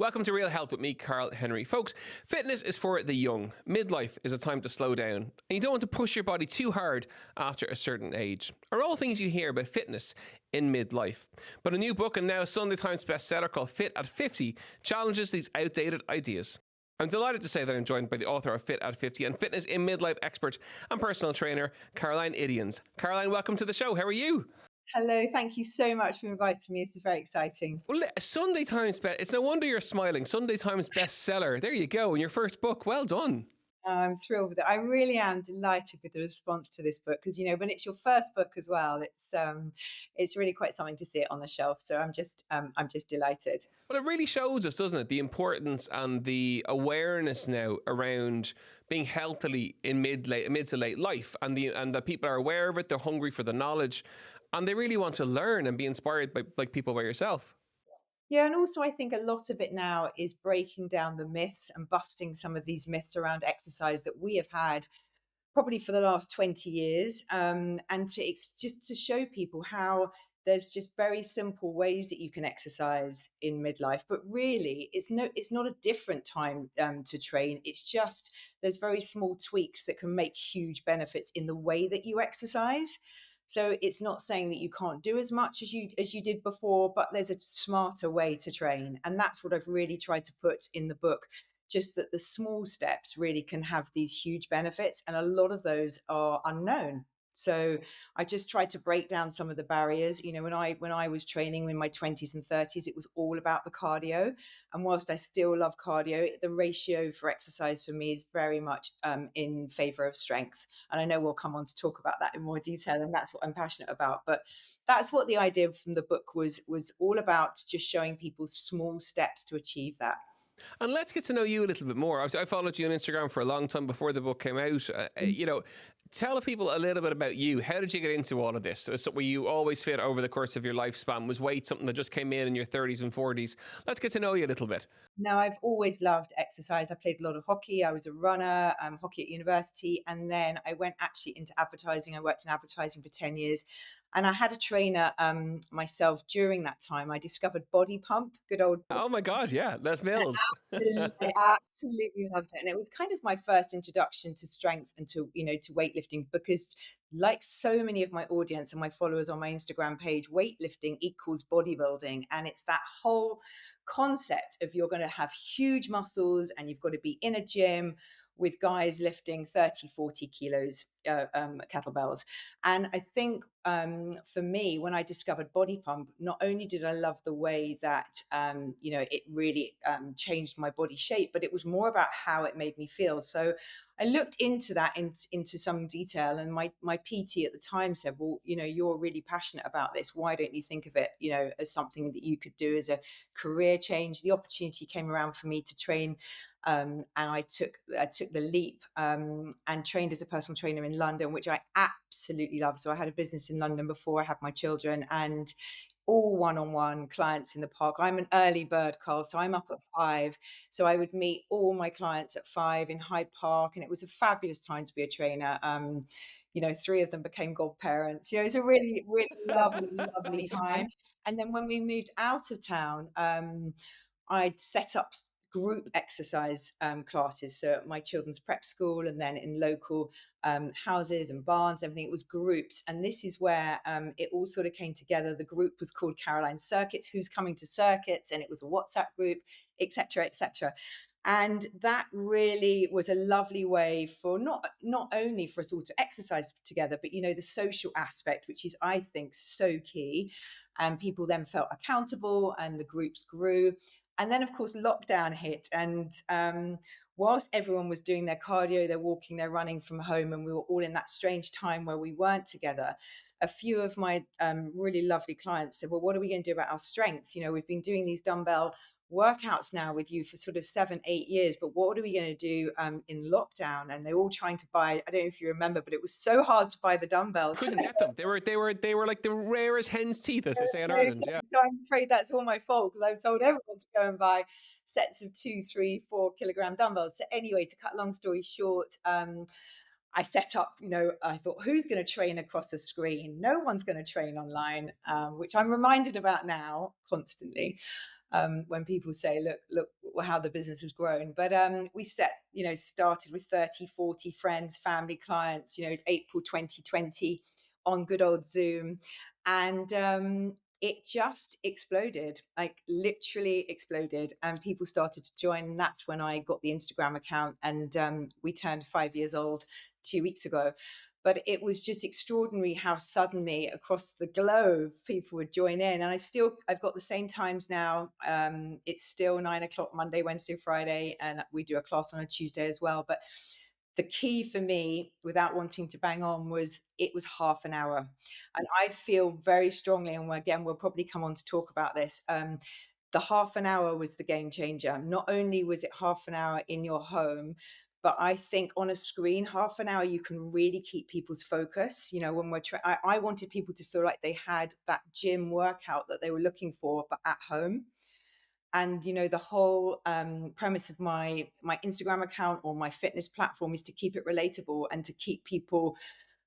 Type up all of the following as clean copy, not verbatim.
Welcome to Real Health with me, Karl Henry. Folks, fitness is for the young. Midlife is a time to slow down. And you don't want to push your body too hard after a certain age. Are all things you hear about fitness in midlife. But a new book and now Sunday Times bestseller called Fit at 50 challenges these outdated ideas. I'm delighted to say that I'm joined by the author of Fit at 50 and fitness in midlife expert and personal trainer, Caroline Idiens. Caroline, welcome to the show. How are you? Hello, thank you so much for inviting me. This is very exciting. Well, Sunday Times it's no wonder you're smiling. Sunday Times bestseller. There you go. In your first book. Well done. I'm thrilled with it. I really am delighted with the response to this book because, when it's your first book as well, it's really quite something to see it on the shelf. So I'm just delighted. Well, it really shows us, doesn't it, the importance and the awareness now around being healthily in mid to late life, and that people are aware of it. They're hungry for the knowledge, and they really want to learn and be inspired by people like yourself. Yeah, and also I think a lot of it now is breaking down the myths and busting some of these myths around exercise that we have had probably for the last 20 years, and just to show people how there's just very simple ways that you can exercise in midlife, but really it's not a different time to train. It's just there's very small tweaks that can make huge benefits in the way that you exercise. So it's not saying that you can't do as much as you did before, but there's a smarter way to train. And that's what I've really tried to put in the book, just that the small steps really can have these huge benefits. And a lot of those are unknown. So I just tried to break down some of the barriers. When I was training in my 20s and 30s, it was all about the cardio. And whilst I still love cardio, the ratio for exercise for me is very much in favor of strength. And I know we'll come on to talk about that in more detail, and that's what I'm passionate about. But that's what the idea from the book was all about, just showing people small steps to achieve that. And let's get to know you a little bit more. I followed you on Instagram for a long time before the book came out. Tell people a little bit about you. How did you get into all of this? Were you always fit over the course of your lifespan? Was weight something that just came in your 30s and 40s? Let's get to know you a little bit. Now, I've always loved exercise. I played a lot of hockey. I was a runner, hockey at university. And then I went actually into advertising. I worked in advertising for 10 years. And I had a trainer myself during that time. I discovered Body Pump, good old. Oh my God, yeah, Les Mills. I absolutely loved it. And it was kind of my first introduction to strength and to weightlifting, because like so many of my audience and my followers on my Instagram page, weightlifting equals bodybuilding. And it's that whole concept of you're going to have huge muscles and you've got to be in a gym with guys lifting 30, 40 kilos kettlebells. And I think for me, when I discovered Body Pump, not only did I love the way that, it really changed my body shape, but it was more about how it made me feel. So I looked into that into some detail, and my PT at the time said, well, you're really passionate about this. Why don't you think of it, as something that you could do as a career change? The opportunity came around for me to train, and I took the leap and trained as a personal trainer in London, which I absolutely love. So I had a business in London before I had my children, and all one-on-one clients in the park. I'm an early bird, Carl, so I'm up at 5. So I would meet all my clients at 5 in Hyde Park, and it was a fabulous time to be a trainer. 3 of them became godparents. It's a really, really lovely time. And then when we moved out of town, I'd set up group exercise classes. So at my children's prep school, and then in local houses and barns, everything, it was groups. And this is where it all sort of came together. The group was called Caroline Circuits, Who's Coming to Circuits? And it was a WhatsApp group, etc., etc. And that really was a lovely way for not only for us all to exercise together, but, the social aspect, which is, I think, so key. And people then felt accountable and the groups grew. And then, of course, lockdown hit. And whilst everyone was doing their cardio, they're walking, they're running from home, and we were all in that strange time where we weren't together, a few of my really lovely clients said, well, what are we going to do about our strength? We've been doing these dumbbell workouts now with you for sort of 7-8 years, but what are we going to do in lockdown? And they're all trying to buy, I don't know if you remember, but it was so hard to buy the dumbbells. Couldn't get them. They were like the rarest hen's teeth, as they say in Ireland. Yeah. So I'm afraid that's all my fault, because I've told everyone to go and buy sets of 2, 3, 4 kilogram dumbbells. So anyway, to cut a long story short, I set up, I thought, who's going to train across a screen? No one's going to train online, which I'm reminded about now constantly. when people say, look how the business has grown. But we started with 30, 40 friends, family, clients, April 2020 on good old Zoom. And it just exploded, like literally exploded. And people started to join. And that's when I got the Instagram account. And we turned 5 years old 2 weeks ago. But it was just extraordinary how suddenly across the globe people would join in. And I've got the same times now. It's still 9 o'clock Monday, Wednesday, Friday, and we do a class on a Tuesday as well. But the key for me, without wanting to bang on, was it was half an hour. And I feel very strongly, and again, we'll probably come on to talk about this. The half an hour was the game changer. Not only was it half an hour in your home, but I think on a screen, half an hour, you can really keep people's focus. When I wanted people to feel like they had that gym workout that they were looking for, but at home. And the whole premise of my Instagram account or my fitness platform is to keep it relatable and to keep people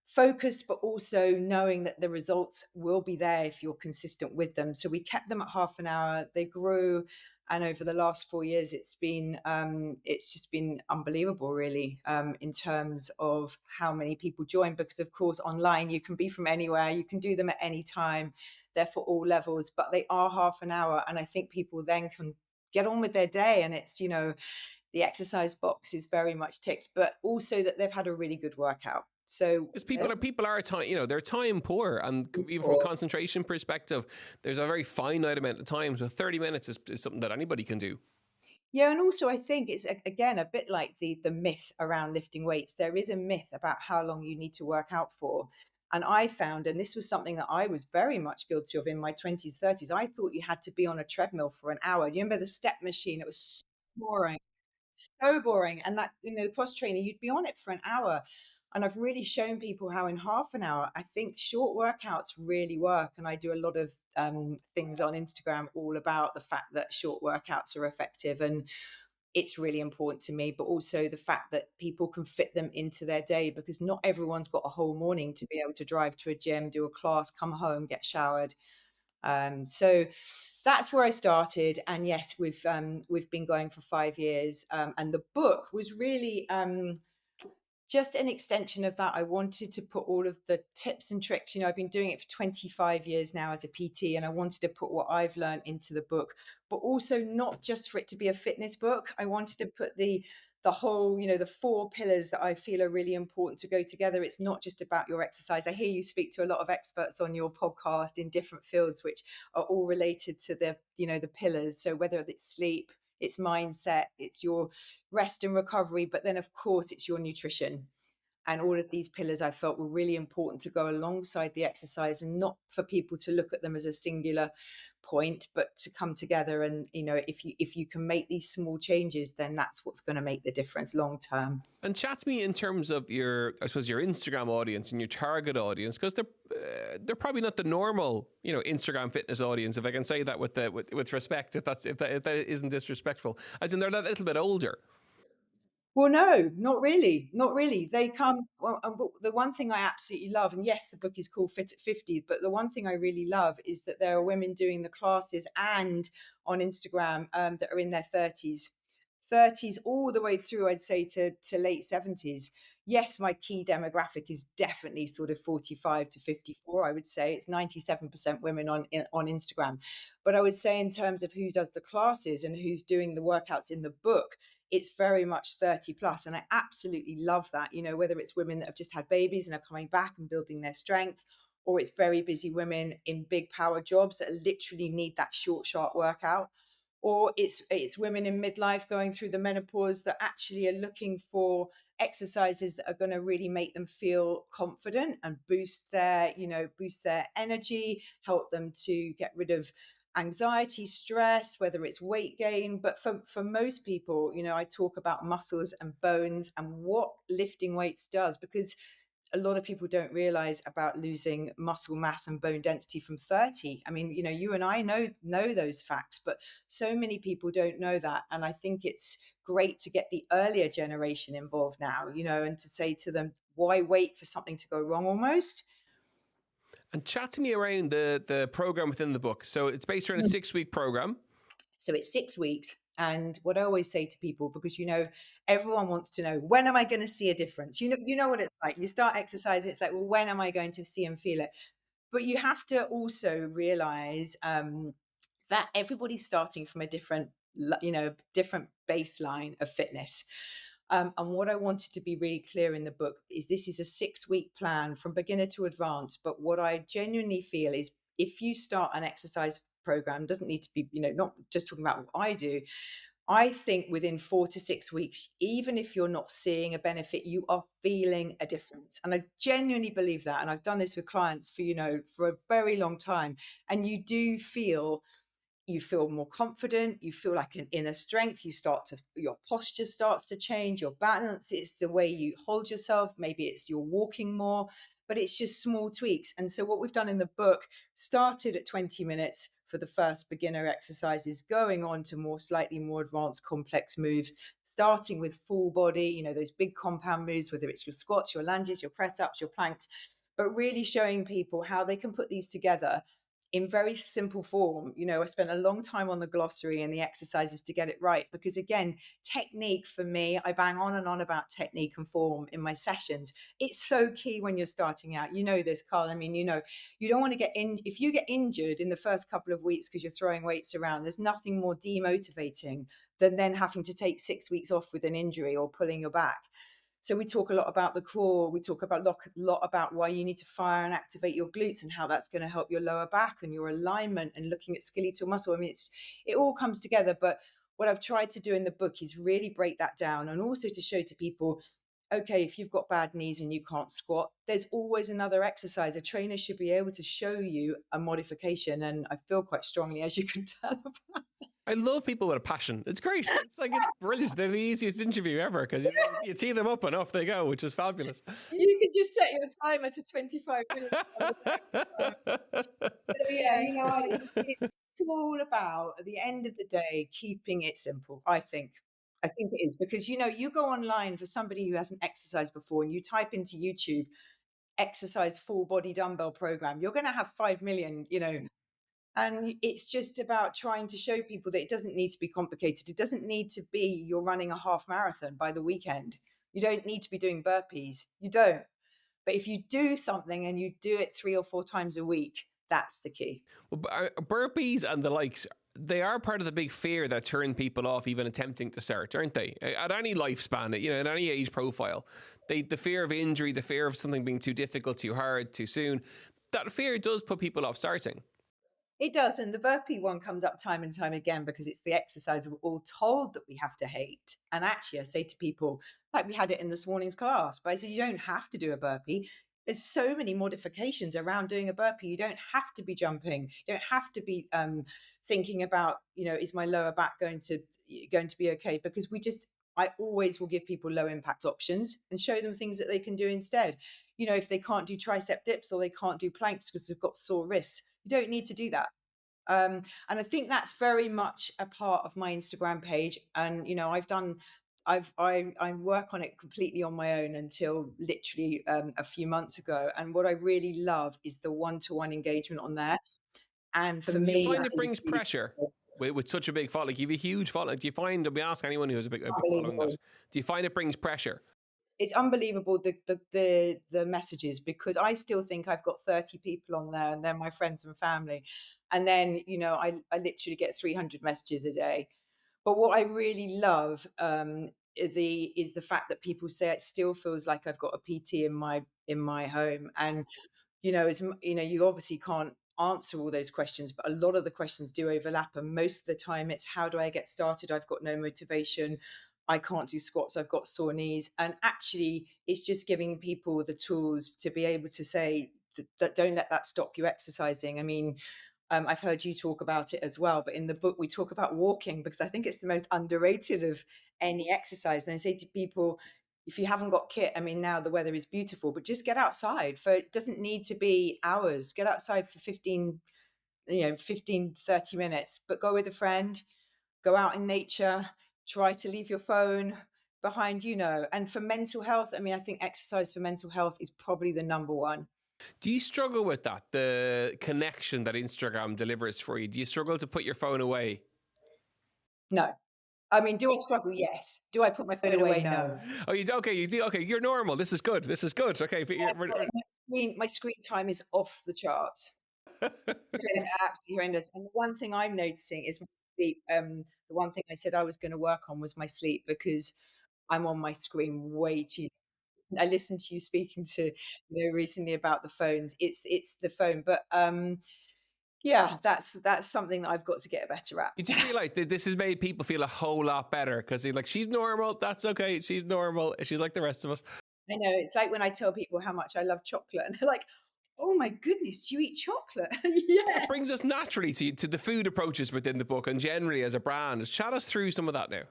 focused, but also knowing that the results will be there if you're consistent with them. So we kept them at half an hour. They grew, and over the last 4 years, it's just been unbelievable, really, in terms of how many people join. Because of course, online you can be from anywhere, you can do them at any time. They're for all levels, but they are half an hour, and I think people then can get on with their day. And it's the exercise box is very much ticked, but also that they've had a really good workout. So Because people are time, they're time poor, and even from a concentration perspective, there's a very finite amount of time. So 30 minutes is something that anybody can do. Yeah, and also I think it's again a bit like the myth around lifting weights. There is a myth about how long you need to work out for. And I found, and this was something that I was very much guilty of in my 20s, 30s, I thought you had to be on a treadmill for an hour. You remember the step machine? It was so boring. So boring. And that, cross trainer, you'd be on it for an hour. And I've really shown people how in half an hour, I think short workouts really work. And I do a lot of things on Instagram all about the fact that short workouts are effective. And it's really important to me, but also the fact that people can fit them into their day, because not everyone's got a whole morning to be able to drive to a gym, do a class, come home, get showered. So that's where I started. And yes, we've been going for 5 years. And the book was really just an extension of that. I wanted to put all of the tips and tricks. I've been doing it for 25 years now as a PT, and I wanted to put what I've learned into the book, but also not just for it to be a fitness book. I wanted to put the whole, the 4 pillars that I feel are really important to go together. It's not just about your exercise. I hear you speak to a lot of experts on your podcast in different fields, which are all related to the pillars. So whether it's sleep, it's mindset, it's your rest and recovery, but then of course it's your nutrition. And all of these pillars I felt were really important to go alongside the exercise, and not for people to look at them as a singular point, but to come together. And if you can make these small changes, then that's what's going to make the difference long term. And chat to me in terms of your Instagram audience and your target audience, because they're probably not the normal, Instagram fitness audience, if I can say that with respect, if that isn't disrespectful. As in, they're a little bit older. Well, no, not really. Not really. They come, well, the one thing I absolutely love, and yes, the book is called Fit at 50, but the one thing I really love is that there are women doing the classes and on Instagram that are in their 30s all the way through, I'd say, to late 70s. Yes, my key demographic is definitely sort of 45 to 54, I would say. It's 97% women on Instagram. But I would say in terms of who does the classes and who's doing the workouts in the book, it's very much 30 plus. And I absolutely love that, whether it's women that have just had babies and are coming back and building their strength, or it's very busy women in big power jobs that literally need that short, sharp workout, or it's women in midlife going through the menopause that actually are looking for exercises that are going to really make them feel confident and boost their energy, help them to get rid of anxiety, stress, whether it's weight gain. But for most people, I talk about muscles and bones and what lifting weights does, because a lot of people don't realize about losing muscle mass and bone density from 30. I mean, you and I know those facts, but so many people don't know that. And I think it's great to get the earlier generation involved now, and to say to them, why wait for something to go wrong almost? And chat to me around the program within the book. So it's based around a 6-week program. So it's 6 weeks. And what I always say to people, because everyone wants to know, when am I going to see a difference? You know what it's like. You start exercising, it's like, well, when am I going to see and feel it? But you have to also realize that everybody's starting from a different baseline of fitness. And what I wanted to be really clear in the book is this is a 6-week plan from beginner to advanced. But what I genuinely feel is if you start an exercise program, doesn't need to be, not just talking about what I do. I think within 4 to 6 weeks, even if you're not seeing a benefit, you are feeling a difference. And I genuinely believe that. And I've done this with clients for a very long time. And you feel more confident, you feel like an inner strength, your posture starts to change, your balance, it's the way you hold yourself, maybe it's you're walking more, but it's just small tweaks. And so what we've done in the book started at 20 minutes for the first beginner exercises, going on to slightly more advanced complex moves, starting with full body, those big compound moves, whether it's your squats, your lunges, your press ups, your planks, but really showing people how they can put these together in very simple form. I spent a long time on the glossary and the exercises to get it right, because again, technique for me, I bang on and on about technique and form in my sessions. It's so key when you're starting out. You know this, Carl. I mean, you don't want to get in. If you get injured in the first couple of weeks because you're throwing weights around, there's nothing more demotivating than then having to take 6 weeks off with an injury or pulling your back. So we talk a lot about the core. We talk about a lot about why you need to fire and activate your glutes and how that's going to help your lower back and your alignment and looking at skeletal muscle. I mean, it all comes together. But what I've tried to do in the book is really break that down, and also to show to people, okay, if you've got bad knees and you can't squat, there's always another exercise. A trainer should be able to show you a modification. And I feel quite strongly, as you can tell. I love people with a passion. It's great. It's brilliant. They're the easiest interview ever because you tee them up and off they go, which is fabulous. You can just set your timer to 25 minutes. So yeah, it's all about, at the end of the day, keeping it simple. I think it is, because you go online for somebody who hasn't exercised before and you type into YouTube exercise full body dumbbell program, you're going to have 5 million, and it's just about trying to show people that it doesn't need to be complicated. It doesn't need to be you're running a half marathon by the weekend. You don't need to be doing burpees. You don't. But if you do something and you do it 3 or 4 times a week, that's the key. Well, burpees and the likes, they are part of the big fear that turn people off even attempting to start, aren't they? At any lifespan, at any age profile, the fear of injury, the fear of something being too difficult, too hard, too soon, that fear does put people off starting. It does. And the burpee one comes up time and time again because it's the exercise we're all told that we have to hate. And actually, I say to people, like we had it in this morning's class, but I said, you don't have to do a burpee. There's so many modifications around doing a burpee. You don't have to be jumping. You don't have to be thinking about, is my lower back going to be okay? Because I always will give people low impact options and show them things that they can do instead. If they can't do tricep dips or they can't do planks because they've got sore wrists, you don't need to do that. And I think that's very much a part of my Instagram page. And, I work on it completely on my own until literally a few months ago. And what I really love is the one-to-one engagement on there. And for me, do you find it brings pressure with such a big following? Like you have a huge following. Do you find, we ask anyone who has a big following that, do you find it brings pressure? It's unbelievable the messages, because I still think I've got 30 people on there and they're my friends and family. And then, I literally get 300 messages a day. But what I really love is the fact that people say it still feels like I've got a PT in my home. And you obviously can't answer all those questions, but a lot of the questions do overlap. And most of the time it's, how do I get started? I've got no motivation. I can't do squats. I've got sore knees. And actually, it's just giving people the tools to be able to say that don't let that stop you exercising. I mean, I've heard you talk about it as well, but in the book we talk about walking, because I think it's the most underrated of any exercise. And I say to people, if you haven't got kit, I mean, now the weather is beautiful, but just get outside. It doesn't need to be hours. Get outside for 15, 30 minutes, but go with a friend, go out in nature, try to leave your phone behind, and for mental health, I mean, I think exercise for mental health is probably the number one. Do you struggle with that, the connection that Instagram delivers for you? Do you struggle to put your phone away? No. I mean, do I struggle? Yes. Do I put my phone away? No. Oh, you do? Okay, you do. Okay, you're normal. This is good. This is good. Okay, but My screen time is off the charts. Absolutely horrendous. And the one thing I'm noticing is my sleep. The one thing I said I was going to work on was my sleep because I'm on my screen way too. I listened to you speaking to recently about the phones. It's the phone, but yeah, that's something that I've got to get better at. you do realize that this has made people feel a whole lot better because they're like, she's normal. That's okay. She's normal. She's like the rest of us. I know it's like when I tell people how much I love chocolate, and they're like, "Oh my goodness, do you eat chocolate?" That Yeah. brings us naturally to the food approaches within the book and generally as a brand. Chat us through some of that now.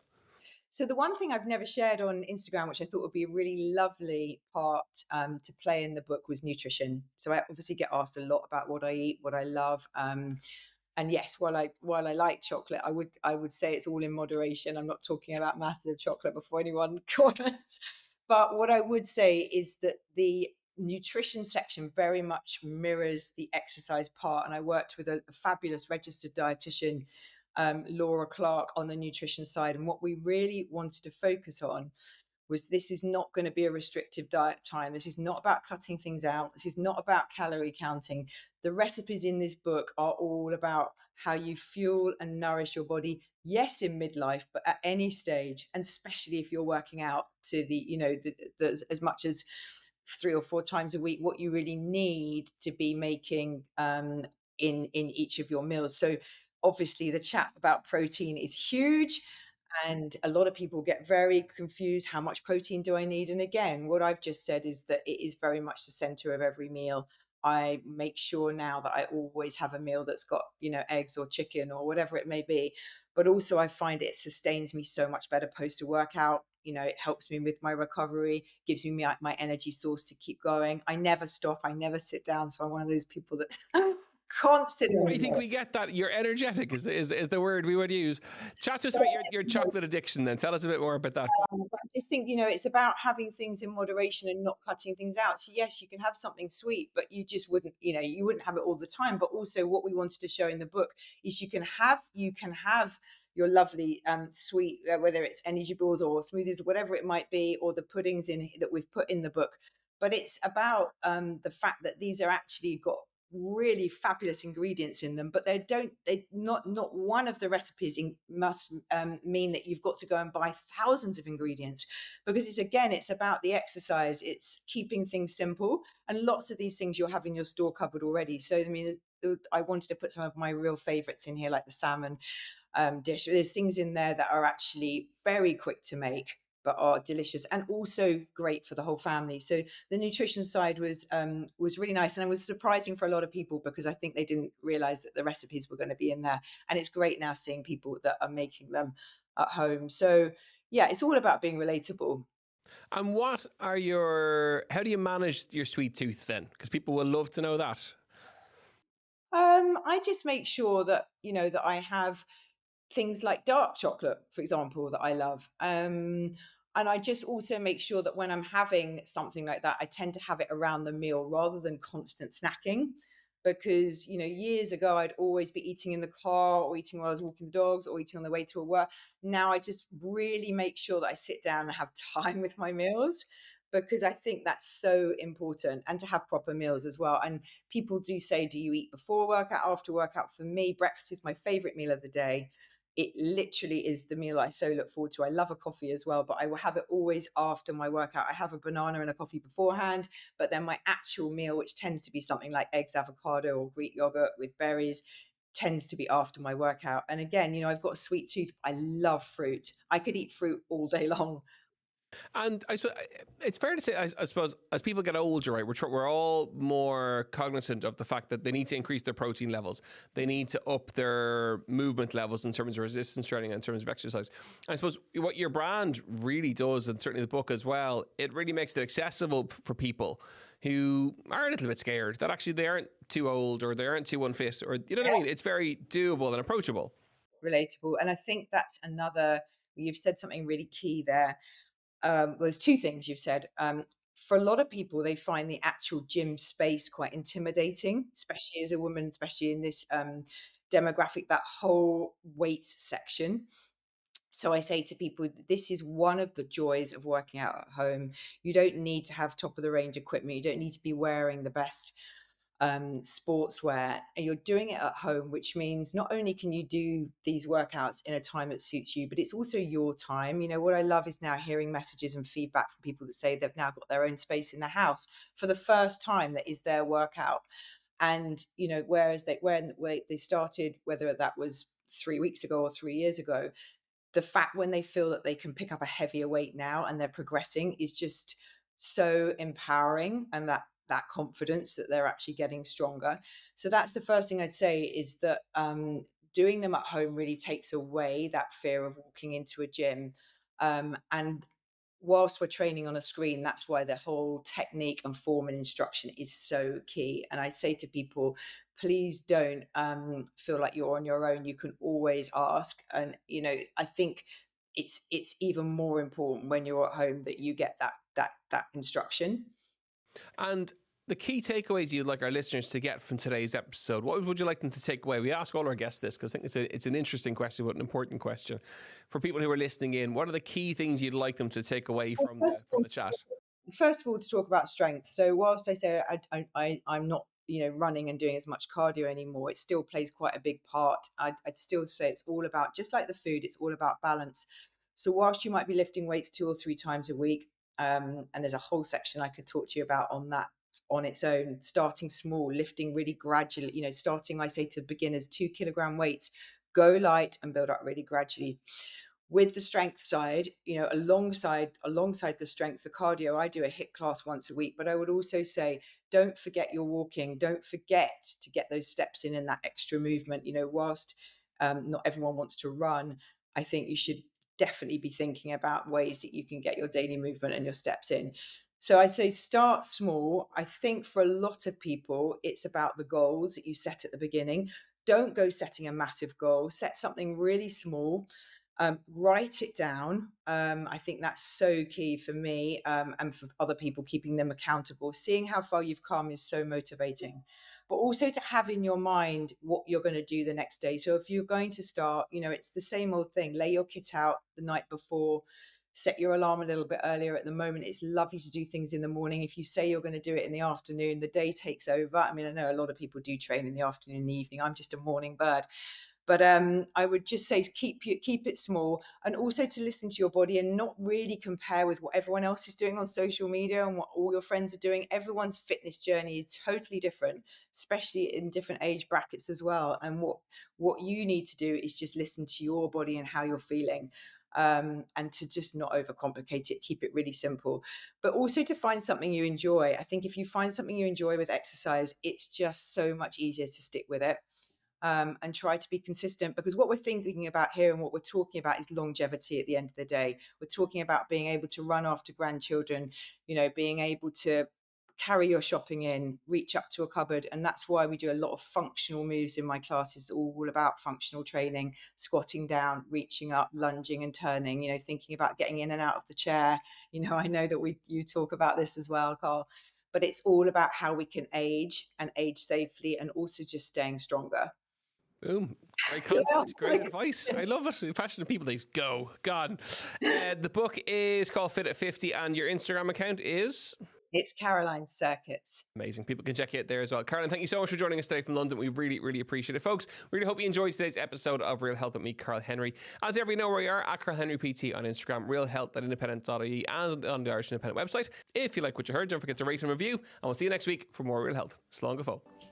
So the one thing I've never shared on Instagram, which I thought would be a really lovely part to play in the book, was nutrition. So I obviously get asked a lot about what I eat, what I love. And yes, while I like chocolate, I would say it's all in moderation. I'm not talking about massive chocolate before anyone comments. But what I would say is that the nutrition section very much mirrors the exercise part. And I worked with a fabulous registered dietitian, Laura Clark, on the nutrition side. And what we really wanted to focus on was this is not going to be a restrictive diet time. This is not about cutting things out. This is not about calorie counting. The recipes in this book are all about how you fuel and nourish your body. Yes, in midlife, but at any stage, and especially if you're working out to as much as 3 or 4 times a week, what you really need to be making in each of your meals. So obviously the chat about protein is huge, and a lot of people get very confused. How much protein do I need? And again, what I've just said is that it is very much the center of every meal. I make sure now that I always have a meal that's got, eggs or chicken or whatever it may be. But also, I find it sustains me so much better post a workout. It helps me with my recovery, gives me my energy source to keep going. I never stop, I never sit down. So I'm one of those people that I think constantly. we get that. You're energetic is the word we would use. Chat to us about your chocolate addiction then. Tell us a bit more about that. But I just think, it's about having things in moderation and not cutting things out. So yes, you can have something sweet, but you wouldn't have it all the time. But also what we wanted to show in the book is you can have your lovely sweet, whether it's energy balls or smoothies, whatever it might be, or the puddings in that we've put in the book. But it's about the fact that these are actually got really fabulous ingredients in them, but not one of the recipes must mean that you've got to go and buy thousands of ingredients, because it's about the exercise. It's keeping things simple, and lots of these things you'll have in your store cupboard already. So I mean, I wanted to put some of my real favorites in here, like the salmon dish. There's things in there that are actually very quick to make but are delicious and also great for the whole family. So the nutrition side was really nice, and it was surprising for a lot of people because I think they didn't realize that the recipes were going to be in there. And it's great now seeing people that are making them at home. So yeah, it's all about being relatable. And how do you manage your sweet tooth then? Because people will love to know that. I just make sure that that I have things like dark chocolate, for example, that I love. And I just also make sure that when I'm having something like that, I tend to have it around the meal rather than constant snacking. Because, years ago, I'd always be eating in the car or eating while I was walking the dogs or eating on the way to a work. Now I just really make sure that I sit down and have time with my meals, because I think that's so important, and to have proper meals as well. And people do say, do you eat before workout, after workout? For me, breakfast is my favorite meal of the day. It literally is the meal I so look forward to. I love a coffee as well, but I will have it always after my workout. I have a banana and a coffee beforehand, but then my actual meal, which tends to be something like eggs, avocado, or Greek yogurt with berries, tends to be after my workout. And again, I've got a sweet tooth. I love fruit. I could eat fruit all day long. And I suppose it's fair to say, I suppose, as people get older, right, we're all more cognizant of the fact that they need to increase their protein levels. They need to up their movement levels in terms of resistance training, in terms of exercise. I suppose what your brand really does, and certainly the book as well, it really makes it accessible for people who are a little bit scared that actually they aren't too old or they aren't too unfit, or you know what I mean? It's very doable and approachable. Relatable. And I think that's you've said something really key there. Well, there's two things you've said. For a lot of people, they find the actual gym space quite intimidating, especially as a woman, especially in this demographic, that whole weight section. So I say to people, this is one of the joys of working out at home. You don't need to have top of the range equipment. You don't need to be wearing the best sportswear, and you're doing it at home, which means not only can you do these workouts in a time that suits you, but it's also your time. You know, what I love is now hearing messages and feedback from people that say they've now got their own space in the house for the first time that is their workout. And, you know, whereas when they started, whether that was 3 weeks ago or 3 years ago, the fact when they feel that they can pick up a heavier weight now and they're progressing is just so empowering, and that confidence that they're actually getting stronger. So that's the first thing I'd say, is that doing them at home really takes away that fear of walking into a gym. And whilst we're training on a screen, that's why the whole technique and form and instruction is so key. And I say to people, please don't feel like you're on your own. You can always ask. And, you know, I think it's even more important when you're at home that you get that instruction. And the key takeaways you'd like our listeners to get from today's episode, what would you like them to take away? We ask all our guests this because I think it's an interesting question, but an important question. For people who are listening in, what are the key things you'd like them to take away Well, from first of all, the chat? to talk about strength. So whilst I say I'm not, you know, running and doing as much cardio anymore, it still plays quite a big part. I'd still say it's all about, just like the food, it's all about balance. So whilst you might be lifting weights 2 or 3 times a week, and there's a whole section I could talk to you about on that on its own, starting small, lifting really gradually, you know, starting, I say to beginners, 2 kilogram weights, go light and build up really gradually. With the strength side, you know, alongside the strength, the cardio, I do a HIIT class once a week, but I would also say, don't forget your walking. Don't forget to get those steps in and that extra movement. You know, whilst not everyone wants to run, I think you should definitely be thinking about ways that you can get your daily movement and your steps in. So I'd say start small. I think for a lot of people, it's about the goals that you set at the beginning. Don't go setting a massive goal. Set something really small. Write it down. I think that's so key for me, and for other people, keeping them accountable. Seeing how far you've come is so motivating, but also to have in your mind what you're going to do the next day. So if you're going to start, you know, it's the same old thing. Lay your kit out the night before, set your alarm a little bit earlier. At the moment, it's lovely to do things in the morning. If you say you're going to do it in the afternoon, the day takes over. I mean, I know a lot of people do train in the afternoon and the evening. I'm just a morning bird. But I would just say keep it small, and also to listen to your body and not really compare with what everyone else is doing on social media and what all your friends are doing. Everyone's fitness journey is totally different, especially in different age brackets as well. And what you need to do is just listen to your body and how you're feeling. And to just not overcomplicate it, keep it really simple, but also to find something you enjoy. I think if you find something you enjoy with exercise, it's just so much easier to stick with it. And try to be consistent, because what we're thinking about here and what we're talking about is longevity at the end of the day. We're talking about being able to run after grandchildren, you know, being able to carry your shopping in, reach up to a cupboard. And that's why we do a lot of functional moves in my classes, all about functional training, squatting down, reaching up, lunging and turning, you know, thinking about getting in and out of the chair. You know, I know that you talk about this as well, Karl, but it's all about how we can age and age safely, and also just staying stronger. Boom. Great content, great advice. I love it. Passionate people, they go. Gone. The book is called Fit at 50 and your Instagram account is? It's Caroline Circuits. Amazing. People can check you out there as well. Caroline, thank you so much for joining us today from London. We really, really appreciate it. Folks, we really hope you enjoyed today's episode of Real Health with me, Karl Henry. As ever, you know where we are, at Karl Henry PT on Instagram, realhealth.independent.ie, and on the Irish Independent website. If you like what you heard, don't forget to rate and review, and we'll see you next week for more Real Health. Slán go fóill.